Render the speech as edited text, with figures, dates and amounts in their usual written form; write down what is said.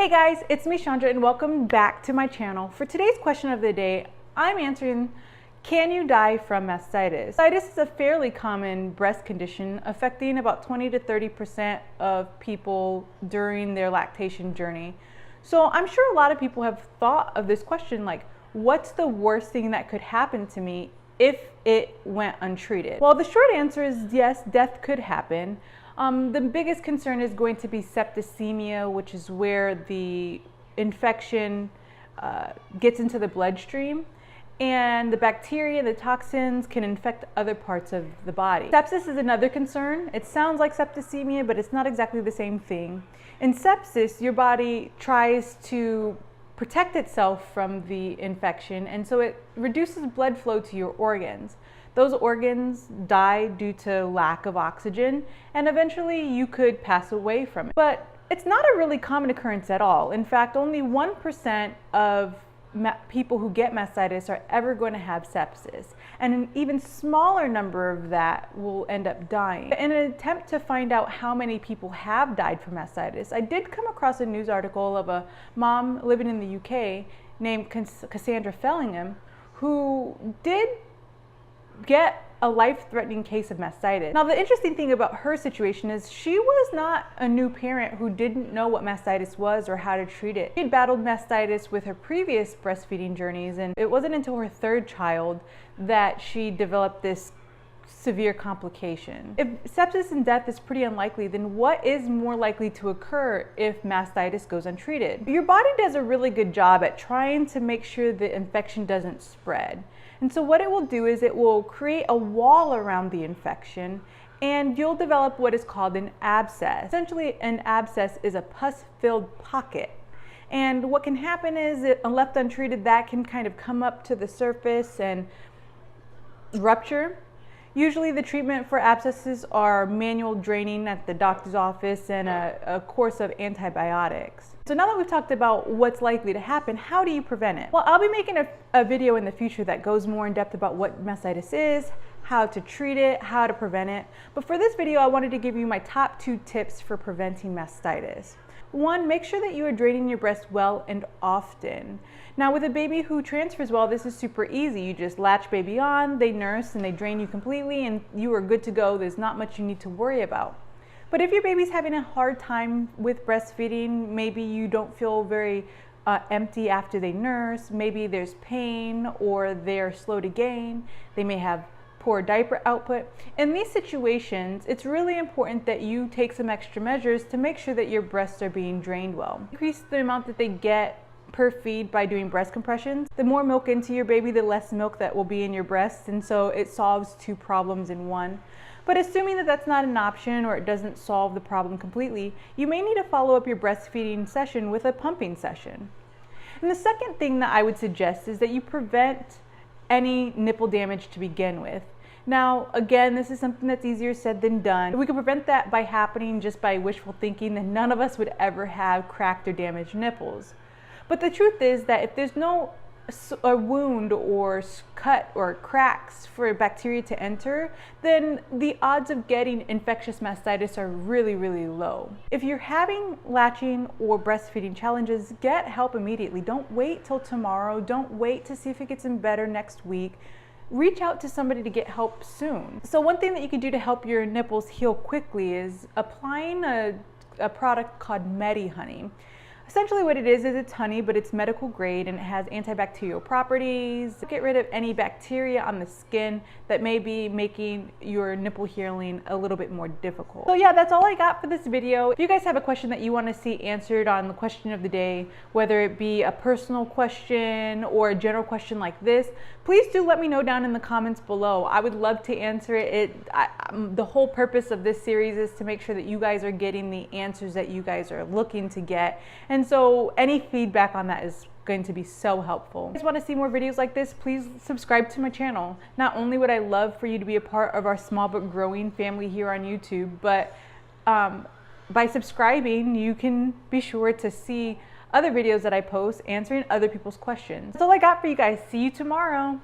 Hey guys, it's me Chandra and welcome back to my channel. For today's question of the day, I'm answering, can you die from mastitis? Mastitis is a fairly common breast condition affecting about 20 to 30% of people during their lactation journey. So I'm sure a lot of people have thought of this question like, what's the worst thing that could happen to me if it went untreated? Well, the short answer is yes, death could happen. The biggest concern is going to be septicemia, which is where the infection gets into the bloodstream, and the bacteria, the toxins can infect other parts of the body. Sepsis is another concern. It sounds like septicemia, but it's not exactly the same thing. In sepsis, your body tries to protect itself from the infection, and so it reduces blood flow to your organs. Those organs die due to lack of oxygen, and eventually you could pass away from it. But it's not a really common occurrence at all. In fact, only 1% of people who get mastitis are ever going to have sepsis, and an even smaller number of that will end up dying. In an attempt to find out how many people have died from mastitis, I did come across a news article of a mom living in the UK named Cassandra Fellingham, who did get a life-threatening case of mastitis. Now, the interesting thing about her situation is she was not a new parent who didn't know what mastitis was or how to treat it. She had battled mastitis with her previous breastfeeding journeys, and it wasn't until her third child that she developed this severe complication. If sepsis and death is pretty unlikely, then what is more likely to occur if mastitis goes untreated? Your body does a really good job at trying to make sure the infection doesn't spread. And so what it will do is it will create a wall around the infection, and you'll develop what is called an abscess. Essentially, an abscess is a pus-filled pocket. And what can happen is, left untreated, that can kind of come up to the surface and rupture. Usually the treatment for abscesses are manual draining at the doctor's office and a course of antibiotics. So now that we've talked about what's likely to happen, how do you prevent it? Well, I'll be making a video in the future that goes more in depth about what mastitis is, how to treat it, how to prevent it. But for this video, I wanted to give you my top 2 tips for preventing mastitis. 1, make sure that you are draining your breast well and often. Now, with a baby who transfers well, this is super easy. You just latch baby on, they nurse, and they drain you completely, and you are good to go. There's not much you need to worry about. But if your baby's having a hard time with breastfeeding, maybe you don't feel very empty after they nurse, maybe there's pain or they're slow to gain, they may have poor diaper output. In these situations, it's really important that you take some extra measures to make sure that your breasts are being drained well. Increase the amount that they get per feed by doing breast compressions. The more milk into your baby, the less milk that will be in your breasts, and so it solves 2 problems in one. But assuming that that's not an option or it doesn't solve the problem completely, you may need to follow up your breastfeeding session with a pumping session. And the second thing that I would suggest is that you prevent any nipple damage to begin with. Now, again, this is something that's easier said than done. If we could prevent that by happening just by wishful thinking, then none of us would ever have cracked or damaged nipples. But the truth is that if there's no a wound or cut or cracks for bacteria to enter, then the odds of getting infectious mastitis are really, really low. If you're having latching or breastfeeding challenges, get help immediately. Don't wait till tomorrow. Don't wait to see if it gets better next week. Reach out to somebody to get help soon. So one thing that you can do to help your nipples heal quickly is applying a product called MediHoney. Essentially what it is it's honey, but it's medical grade and it has antibacterial properties. Get rid of any bacteria on the skin that may be making your nipple healing a little bit more difficult. So yeah, that's all I got for this video. If you guys have a question that you want to see answered on the question of the day, whether it be a personal question or a general question like this, please do let me know down in the comments below. I would love to answer it. The whole purpose of this series is to make sure that you guys are getting the answers that you guys are looking to get. And so any feedback on that is going to be so helpful. If you guys want to see more videos like this, please subscribe to my channel. Not only would I love for you to be a part of our small but growing family here on YouTube, but by subscribing, you can be sure to see other videos that I post answering other people's questions. That's all I got for you guys. See you tomorrow.